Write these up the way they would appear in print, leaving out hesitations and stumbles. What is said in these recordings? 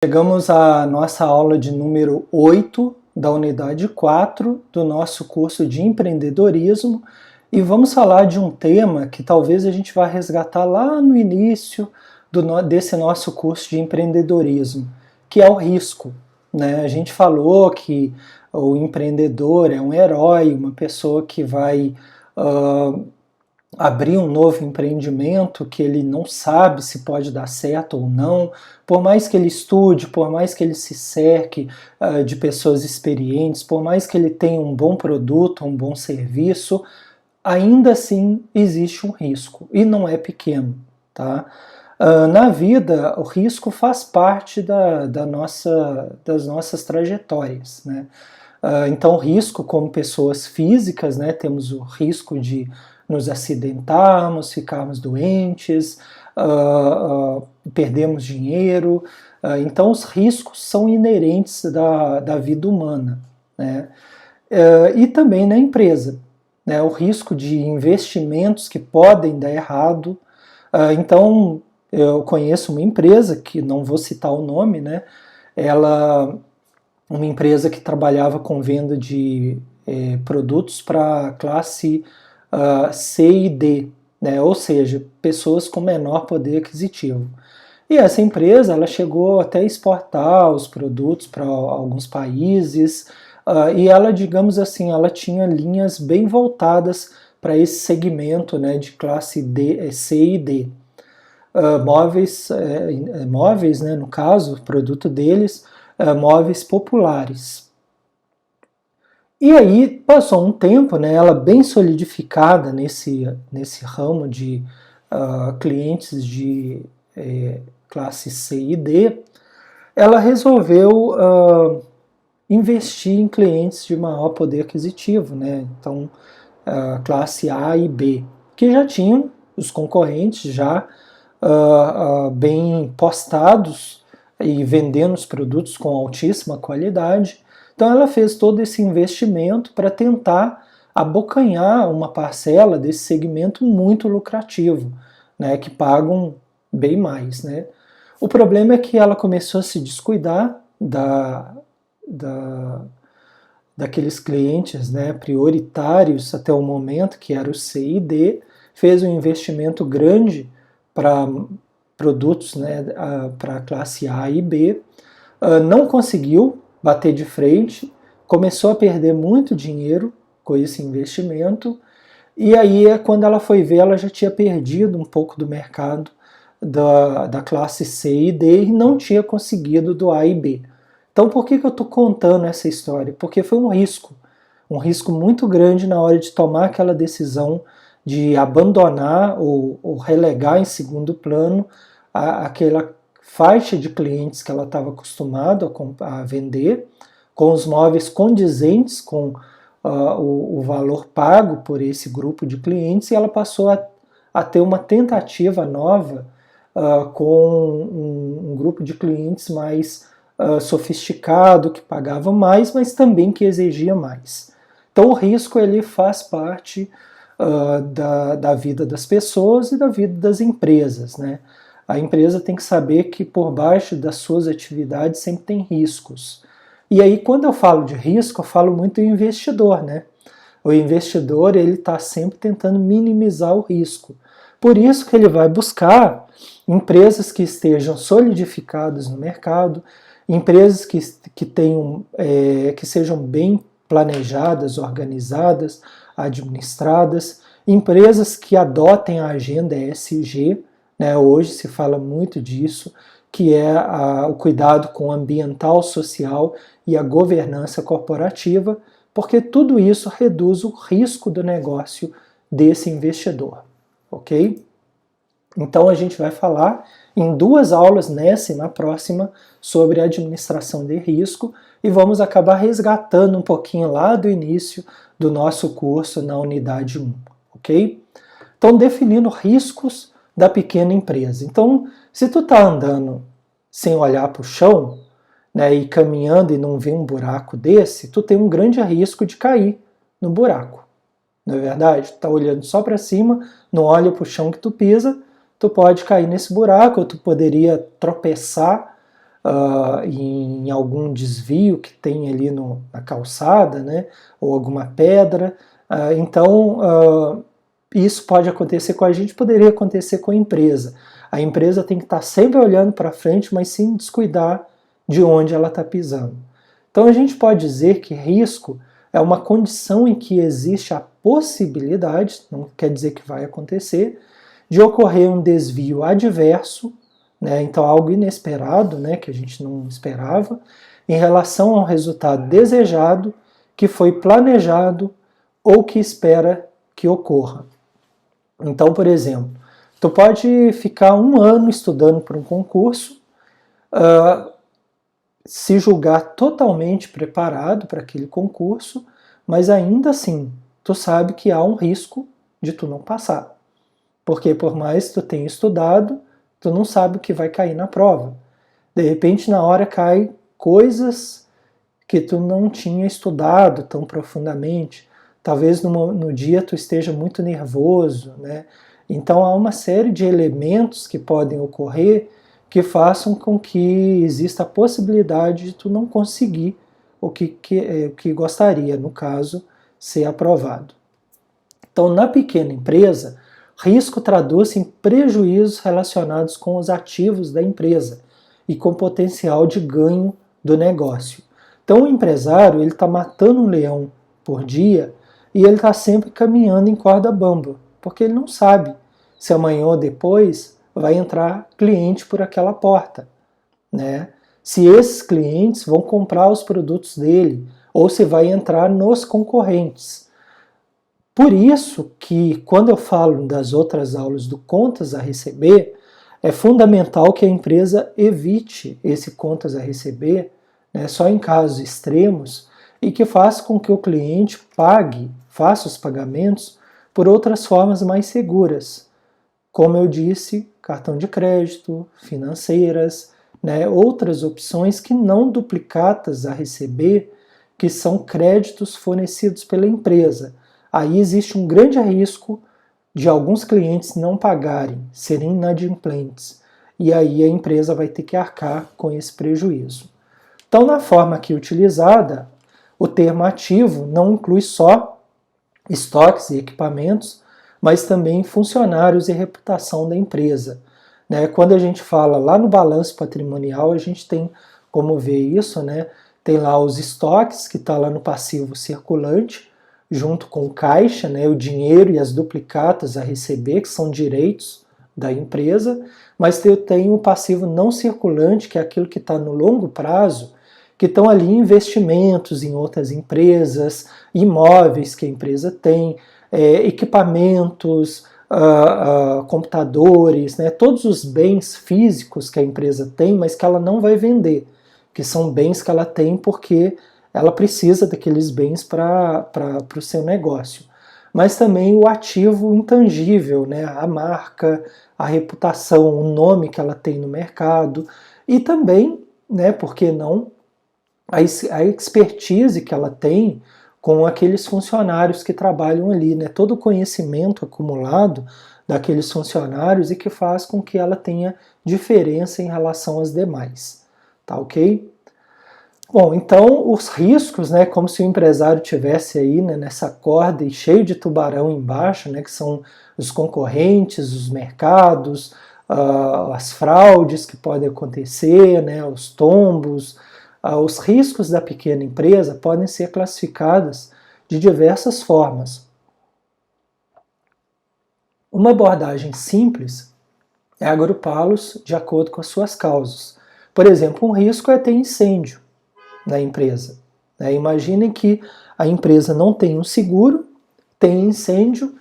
Chegamos à nossa aula de número 8 da unidade 4 do nosso curso de empreendedorismo e vamos falar de um tema que talvez a gente vá resgatar lá no início desse nosso curso de empreendedorismo, que é o risco, né? A gente falou que o empreendedor é um herói, uma pessoa que vai abrir um novo empreendimento que ele não sabe se pode dar certo ou não, por mais que ele estude, por mais que ele se cerque de pessoas experientes, por mais que ele tenha um bom produto, um bom serviço, ainda assim existe um risco, e não é pequeno, tá? Na vida, o risco faz parte das nossas trajetórias, né? Então, risco como pessoas físicas, né? Temos o risco de nos acidentarmos, ficarmos doentes, perdemos dinheiro. Então, os riscos são inerentes da vida humana, né? E também na empresa, né? O risco de investimentos que podem dar errado. Então, eu conheço uma empresa, que não vou citar o nome, né? Uma empresa que trabalhava com venda de produtos para classe C e D, né? Ou seja, pessoas com menor poder aquisitivo. E essa empresa ela chegou até a exportar os produtos para alguns países e ela, digamos assim, ela tinha linhas bem voltadas para esse segmento, né, de classe D, C e D. Móveis, né, no caso, o produto deles, móveis populares. E aí passou um tempo, né, ela bem solidificada nesse ramo de clientes de classe C e D, ela resolveu investir em clientes de maior poder aquisitivo, né? Então, classe A e B, que já tinham os concorrentes já bem postados e vendendo os produtos com altíssima qualidade. Então ela fez todo esse investimento para tentar abocanhar uma parcela desse segmento muito lucrativo, né, que pagam bem mais, né? O problema é que ela começou a se descuidar daqueles clientes, né, prioritários até o momento, que era o C e D, fez um investimento grande para produtos, né, para a classe A e B, não conseguiu bater de frente, começou a perder muito dinheiro com esse investimento, e aí quando ela foi ver, ela já tinha perdido um pouco do mercado da classe C e D e não tinha conseguido do A e B. Então por que eu estou contando essa história? Porque foi um risco muito grande na hora de tomar aquela decisão de abandonar ou relegar em segundo plano aquela faixa de clientes que ela estava acostumada a vender, com os móveis condizentes com o valor pago por esse grupo de clientes, e ela passou a ter uma tentativa nova com um grupo de clientes mais sofisticado, que pagava mais, mas também que exigia mais. Então o risco ele faz parte da vida das pessoas e da vida das empresas, né? A empresa tem que saber que por baixo das suas atividades sempre tem riscos. E aí, quando eu falo de risco, eu falo muito do investidor, né? O investidor ele está sempre tentando minimizar o risco. Por isso que ele vai buscar empresas que estejam solidificadas no mercado, empresas que tenham, que sejam bem planejadas, organizadas, administradas, empresas que adotem a agenda ESG, né? Hoje se fala muito disso, que é o cuidado com o ambiental, social e a governança corporativa, porque tudo isso reduz o risco do negócio desse investidor, ok? Então a gente vai falar em 2 aulas, nessa e na próxima, sobre administração de risco, e vamos acabar resgatando um pouquinho lá do início do nosso curso na unidade 1, ok? Então, definindo riscos da pequena empresa. Então, se tu tá andando sem olhar para o chão, né, e caminhando e não vê um buraco desse, tu tem um grande risco de cair no buraco. Não é verdade? Tu tá olhando só para cima, não olha para o chão que tu pisa, tu pode cair nesse buraco, ou tu poderia tropeçar em algum desvio que tem ali na calçada, né, ou alguma pedra. Então, isso pode acontecer com a gente, poderia acontecer com a empresa. A empresa tem que estar sempre olhando para frente, mas sem descuidar de onde ela está pisando. Então a gente pode dizer que risco é uma condição em que existe a possibilidade, não quer dizer que vai acontecer, de ocorrer um desvio adverso, né, então algo inesperado, né, que a gente não esperava, em relação ao resultado desejado, que foi planejado ou que espera que ocorra. Então, por exemplo, tu pode ficar um ano estudando para um concurso, se julgar totalmente preparado para aquele concurso, mas ainda assim, tu sabe que há um risco de tu não passar. Porque por mais que tu tenha estudado, tu não sabe o que vai cair na prova. De repente, na hora cai coisas que tu não tinha estudado tão profundamente. Talvez no dia tu esteja muito nervoso, né? Então há uma série de elementos que podem ocorrer que façam com que exista a possibilidade de tu não conseguir o que gostaria, no caso, ser aprovado. Então, na pequena empresa, risco traduz-se em prejuízos relacionados com os ativos da empresa e com potencial de ganho do negócio. Então, o empresário ele está matando um leão por dia e ele está sempre caminhando em corda bamba, porque ele não sabe se amanhã ou depois vai entrar cliente por aquela porta, né? Se esses clientes vão comprar os produtos dele ou se vai entrar nos concorrentes. Por isso que quando eu falo das outras aulas do contas a receber, é fundamental que a empresa evite esse contas a receber, né, só em casos extremos, e que faça com que o cliente faça os pagamentos por outras formas mais seguras. Como eu disse, cartão de crédito, financeiras, né, outras opções que não duplicatas a receber, que são créditos fornecidos pela empresa. Aí existe um grande risco de alguns clientes não pagarem, serem inadimplentes, e aí a empresa vai ter que arcar com esse prejuízo. Então, na forma aqui utilizada, o termo ativo não inclui só estoques e equipamentos, mas também funcionários e reputação da empresa. Né? Quando a gente fala lá no balanço patrimonial, a gente tem como ver isso, né? Tem lá os estoques, que está lá no passivo circulante, junto com o caixa, né? O dinheiro e as duplicatas a receber, que são direitos da empresa, mas eu tenho o passivo não circulante, que é aquilo que está no longo prazo, que estão ali investimentos em outras empresas, imóveis que a empresa tem, equipamentos, computadores, né, todos os bens físicos que a empresa tem, mas que ela não vai vender, que são bens que ela tem porque ela precisa daqueles bens para o seu negócio. Mas também o ativo intangível, né, a marca, a reputação, o nome que ela tem no mercado, e também, né, por que não, a expertise que ela tem com aqueles funcionários que trabalham ali, né? Todo o conhecimento acumulado daqueles funcionários e que faz com que ela tenha diferença em relação às demais, tá ok? Bom, então os riscos, né, como se o empresário tivesse aí, né, nessa corda e cheio de tubarão embaixo, né, que são os concorrentes, os mercados, as fraudes que podem acontecer, né, os tombos. Os riscos da pequena empresa podem ser classificados de diversas formas. Uma abordagem simples é agrupá-los de acordo com as suas causas. Por exemplo, um risco é ter incêndio na empresa. Imaginem que a empresa não tem um seguro, tem incêndio,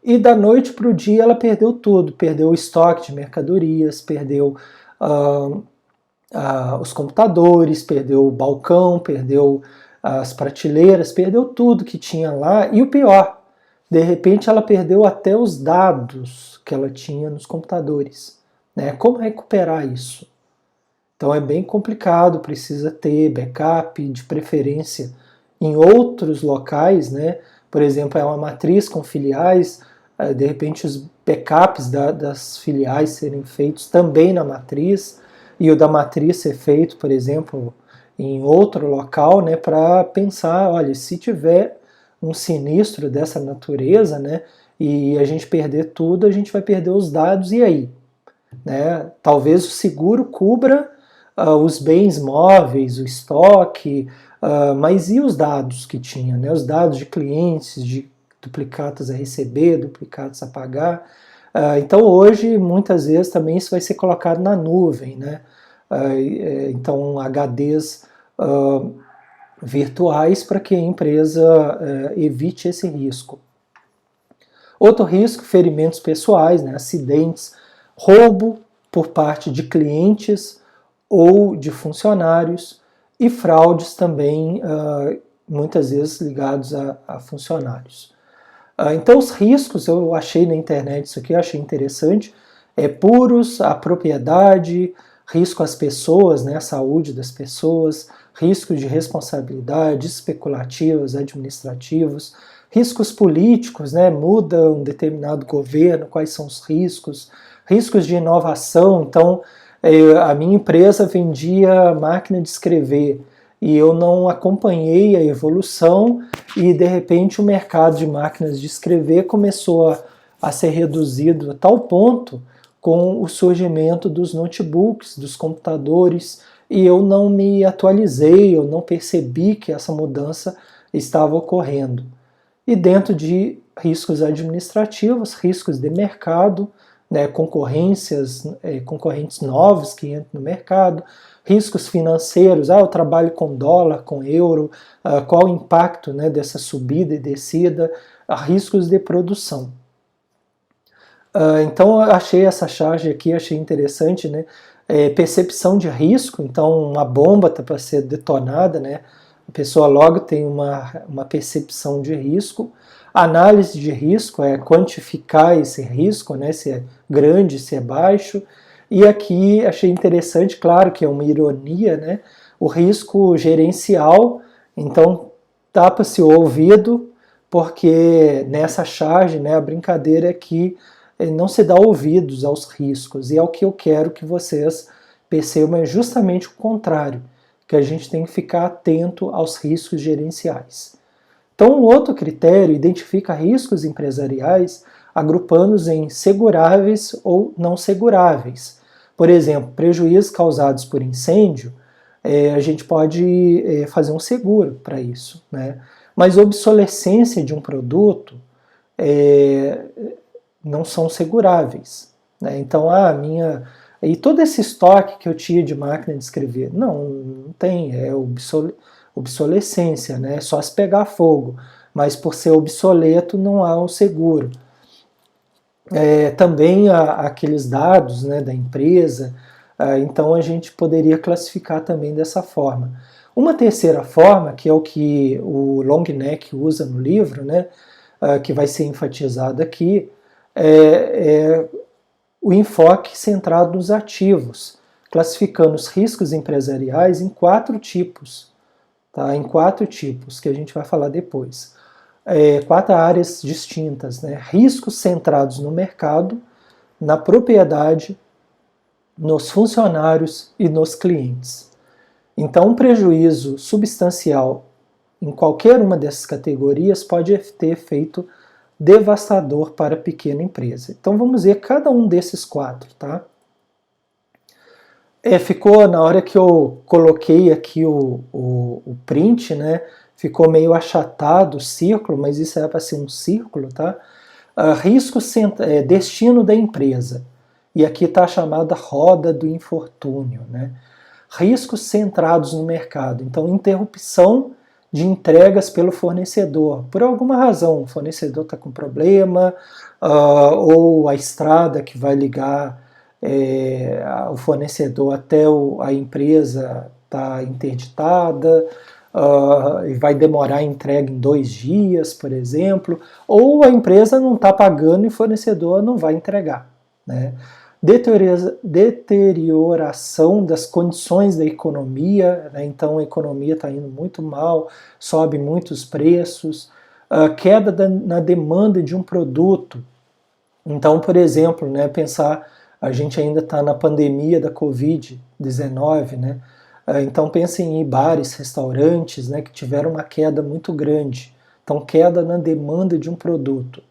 e da noite para o dia ela perdeu tudo, perdeu o estoque de mercadorias, perdeu os computadores, perdeu o balcão, perdeu as prateleiras, perdeu tudo que tinha lá, e o pior, de repente ela perdeu até os dados que ela tinha nos computadores. Né? Como recuperar isso? Então é bem complicado, precisa ter backup, de preferência em outros locais, né? Por exemplo, é uma matriz com filiais, de repente os backups das filiais serem feitos também na matriz. e o da matriz ser feito, por exemplo, em outro local, né, para pensar, olha, se tiver um sinistro dessa natureza, né, e a gente perder tudo, a gente vai perder os dados, e aí? Né? Talvez o seguro cubra os bens móveis, o estoque, mas e os dados que tinha? Né? Os dados de clientes, de duplicados a receber, duplicados a pagar. Então hoje, muitas vezes, também isso vai ser colocado na nuvem. Né? Então HDs virtuais para que a empresa evite esse risco. Outro risco, ferimentos pessoais, né? Acidentes, roubo por parte de clientes ou de funcionários e fraudes também, muitas vezes ligados a funcionários. Então os riscos, eu achei na internet isso aqui, eu achei interessante, puros, a propriedade, risco às pessoas, né, a saúde das pessoas, riscos de responsabilidade, especulativos, administrativos, riscos políticos, né, muda um determinado governo, quais são os riscos, riscos de inovação. Então, a minha empresa vendia máquina de escrever e eu não acompanhei a evolução e, de repente, o mercado de máquinas de escrever começou a ser reduzido a tal ponto com o surgimento dos notebooks, dos computadores, e eu não me atualizei, eu não percebi que essa mudança estava ocorrendo. E dentro de riscos administrativos, riscos de mercado, né, concorrentes novos que entram no mercado, riscos financeiros, eu trabalho com dólar, com euro, qual o impacto, né, dessa subida e descida, riscos de produção. Então eu achei essa charge aqui, achei interessante, né? Percepção de risco, então uma bomba está para ser detonada, né? A pessoa logo tem uma percepção de risco. Análise de risco é quantificar esse risco, né? Se é grande, se é baixo. E aqui achei interessante, claro que é uma ironia, né? O risco gerencial, então tapa-se o ouvido, porque nessa charge, né, a brincadeira é que não se dá ouvidos aos riscos, e é o que eu quero que vocês percebam, é justamente o contrário, que a gente tem que ficar atento aos riscos gerenciais. Então, um outro critério identifica riscos empresariais agrupando-os em seguráveis ou não seguráveis. Por exemplo, prejuízos causados por incêndio, a gente pode fazer um seguro para isso, né? Mas obsolescência de um produto não são seguráveis. Né? Então, e todo esse estoque que eu tinha de máquina de escrever, não tem, é obsolescência, né? É só se pegar fogo, mas por ser obsoleto não há um seguro. Também aqueles dados, né, da empresa, então a gente poderia classificar também dessa forma. Uma terceira forma, que é o que o Longneck usa no livro, né, que vai ser enfatizado aqui, o enfoque centrado nos ativos, classificando os riscos empresariais em 4 tipos, tá? Em 4 tipos, que a gente vai falar depois. 4 áreas distintas, né? Riscos centrados no mercado, na propriedade, nos funcionários e nos clientes. Então, um prejuízo substancial em qualquer uma dessas categorias pode ter efeito devastador para a pequena empresa. Então vamos ver cada um desses 4, tá? Ficou, na hora que eu coloquei aqui o print, né, ficou meio achatado o círculo, mas isso era para ser um círculo, tá? Risco, destino da empresa. E aqui está a chamada roda do infortúnio, né? Riscos centrados no mercado. Então, interrupção de entregas pelo fornecedor. Por alguma razão, o fornecedor está com problema, ou a estrada que vai ligar o fornecedor até a empresa está interditada, e vai demorar a entrega em 2 dias, por exemplo, ou a empresa não está pagando e o fornecedor não vai entregar. Né? Deterioração das condições da economia, né? Então a economia está indo muito mal, sobe muitos preços, queda na demanda de um produto. Então, por exemplo, né, pensar A gente ainda está na pandemia da Covid-19, né? Então pensem em bares, restaurantes, né, que tiveram uma queda muito grande. Então, queda na demanda de um produto.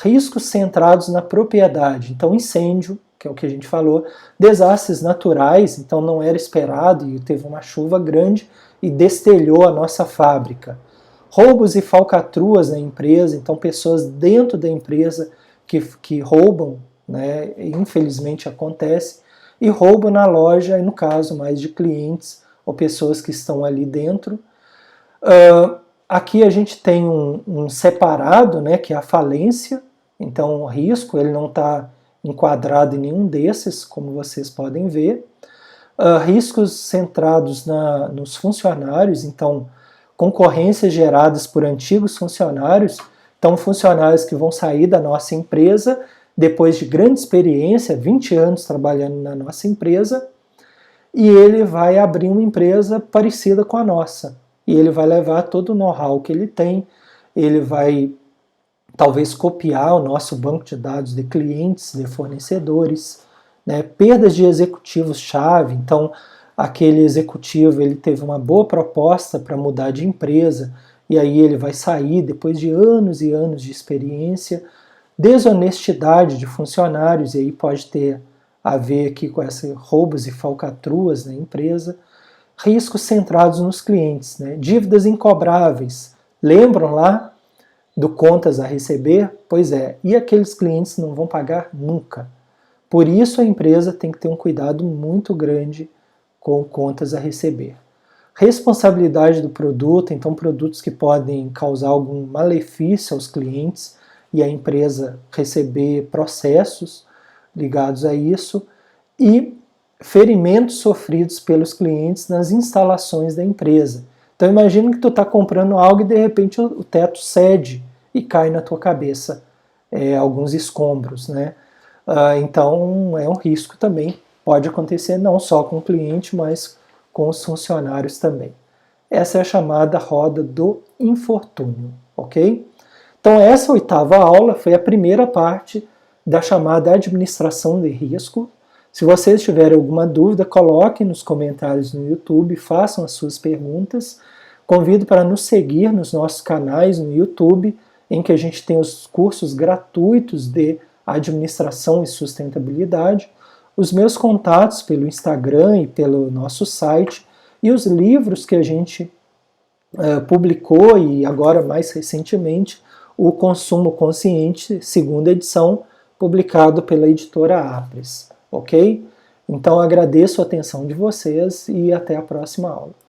Riscos centrados na propriedade. Então, incêndio, que é o que a gente falou, desastres naturais, então não era esperado e teve uma chuva grande e destelhou a nossa fábrica. Roubos e falcatruas na empresa, então pessoas dentro da empresa que roubam, né, infelizmente acontece, e roubo na loja, no caso mais de clientes ou pessoas que estão ali dentro. Aqui a gente tem um separado, né, que é a falência, então o risco ele não está enquadrado em nenhum desses, como vocês podem ver. Riscos centrados nos funcionários, então concorrências geradas por antigos funcionários, então funcionários que vão sair da nossa empresa depois de grande experiência, 20 anos trabalhando na nossa empresa, e ele vai abrir uma empresa parecida com a nossa. E ele vai levar todo o know-how que ele tem, ele vai talvez copiar o nosso banco de dados de clientes, de fornecedores, né? Perdas de executivos-chave, então aquele executivo ele teve uma boa proposta para mudar de empresa, e aí ele vai sair depois de anos e anos de experiência. Desonestidade de funcionários, e aí pode ter a ver aqui com esses roubos e falcatruas na empresa. Riscos centrados nos clientes, né? Dívidas incobráveis. Lembram lá do contas a receber? Pois é, e aqueles clientes não vão pagar nunca. Por isso a empresa tem que ter um cuidado muito grande com contas a receber. Responsabilidade do produto, então produtos que podem causar algum malefício aos clientes e a empresa receber processos ligados a isso, e ferimentos sofridos pelos clientes nas instalações da empresa. Então imagina que tu está comprando algo e de repente o teto cede e cai na tua cabeça alguns escombros, né? Então é um risco também, pode acontecer não só com o cliente, mas com os funcionários também. Essa é a chamada roda do infortúnio, ok? Então essa 8ª aula foi a primeira parte da chamada administração de risco. Se vocês tiverem alguma dúvida, coloquem nos comentários no YouTube, façam as suas perguntas. Convido para nos seguir nos nossos canais no YouTube, em que a gente tem os cursos gratuitos de administração e sustentabilidade, os meus contatos pelo Instagram e pelo nosso site, e os livros que a gente publicou, e agora mais recentemente, o Consumo Consciente, 2ª edição, publicado pela editora Apres, ok? Então agradeço a atenção de vocês e até a próxima aula.